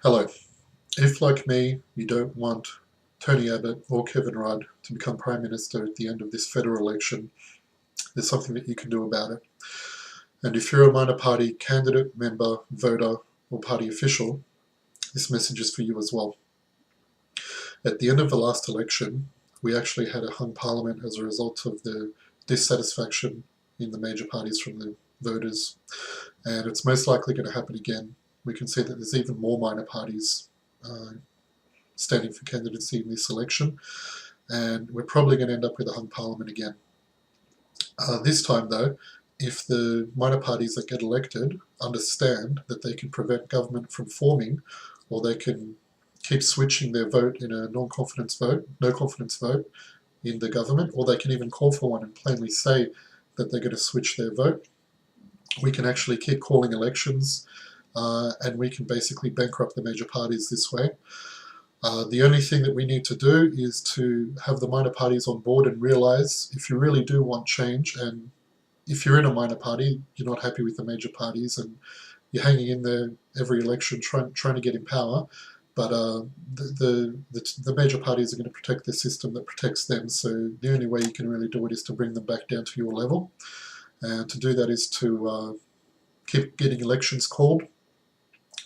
Hello. If, like me, you don't want Tony Abbott or Kevin Rudd to become Prime Minister at the end of this federal election, there's something that you can do about it. And if you're a minor party candidate, member, voter, or party official, this message is for you as well. At the end of the last election, we actually had a hung parliament as a result of the dissatisfaction in the major parties from the voters. And it's most likely going to happen again. We can see that there's even more minor parties standing for candidacy in this election, and we're probably going to end up with a hung parliament again. This time, though, if the minor parties that get elected understand that they can prevent government from forming, or they can keep switching their vote in a non-confidence vote, no confidence vote in the government, or they can even call for one and plainly say that they're going to switch their vote, we can actually keep calling elections, and we can basically bankrupt the major parties this way. The only thing that we need to do is to have the minor parties on board and realize if you really do want change, and if you're in a minor party, you're not happy with the major parties and you're hanging in there every election trying to get in power, but the major parties are going to protect the system that protects them, so the only way you can really do it is to bring them back down to your level. And to do that is to keep getting elections called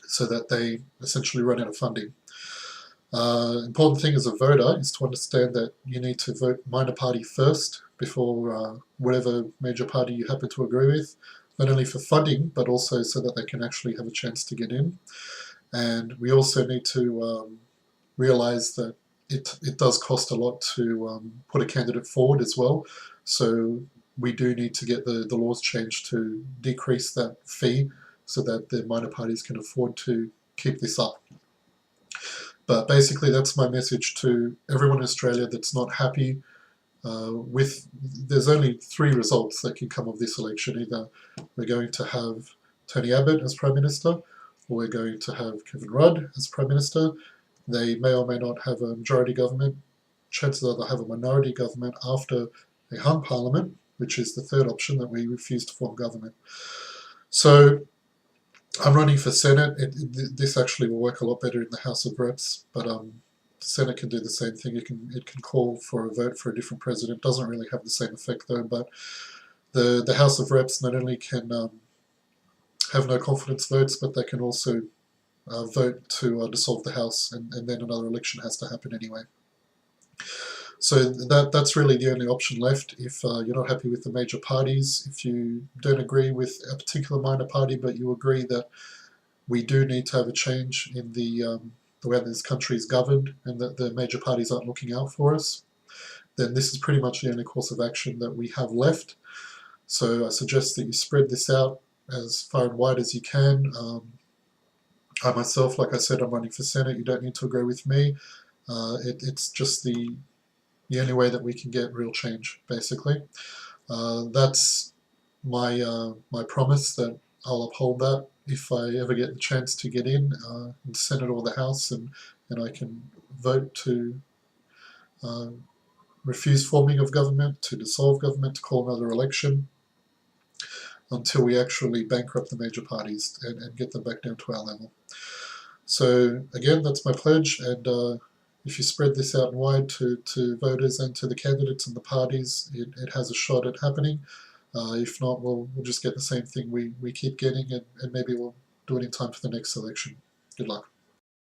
so that they essentially run out of funding. Important thing as a voter is to understand that you need to vote minor party first before whatever major party you happen to agree with, not only for funding but also so that they can actually have a chance to get in. And we also need to realize that it does cost a lot to put a candidate forward as well, so we do need to get the laws changed to decrease that fee so that the minor parties can afford to keep this up. But basically, that's my message to everyone in Australia that's not happy with. There's only three results that can come of this election. Either we're going to have Tony Abbott as Prime Minister, or we're going to have Kevin Rudd as Prime Minister. They may or may not have a majority government. Chances are they'll have a minority government after a hung parliament, which is the third option, that we refuse to form government. So I'm running for Senate. This actually will work a lot better in the House of Reps, but the Senate can do the same thing. It can call for a vote for a different president. Doesn't really have the same effect though. But the House of Reps not only can have no confidence votes, but they can also vote to dissolve the House, and then another election has to happen anyway. So that's really the only option left if you're not happy with the major parties, if you don't agree with a particular minor party, but you agree that we do need to have a change in the way this country is governed and that the major parties aren't looking out for us, then this is pretty much the only course of action that we have left. So I suggest that you spread this out as far and wide as you can. I myself, like I said, I'm running for Senate. You don't need to agree with me. It's just the only way that we can get real change, basically. That's my promise that I'll uphold that if I ever get the chance to get in the Senate or the House, and I can vote to refuse forming of government, to dissolve government, to call another election, until we actually bankrupt the major parties and get them back down to our level. So again, that's my pledge, and if you spread this out wide to voters and to the candidates and the parties, it has a shot at happening. If not, we'll just get the same thing we keep getting, and maybe we'll do it in time for the next election. Good luck.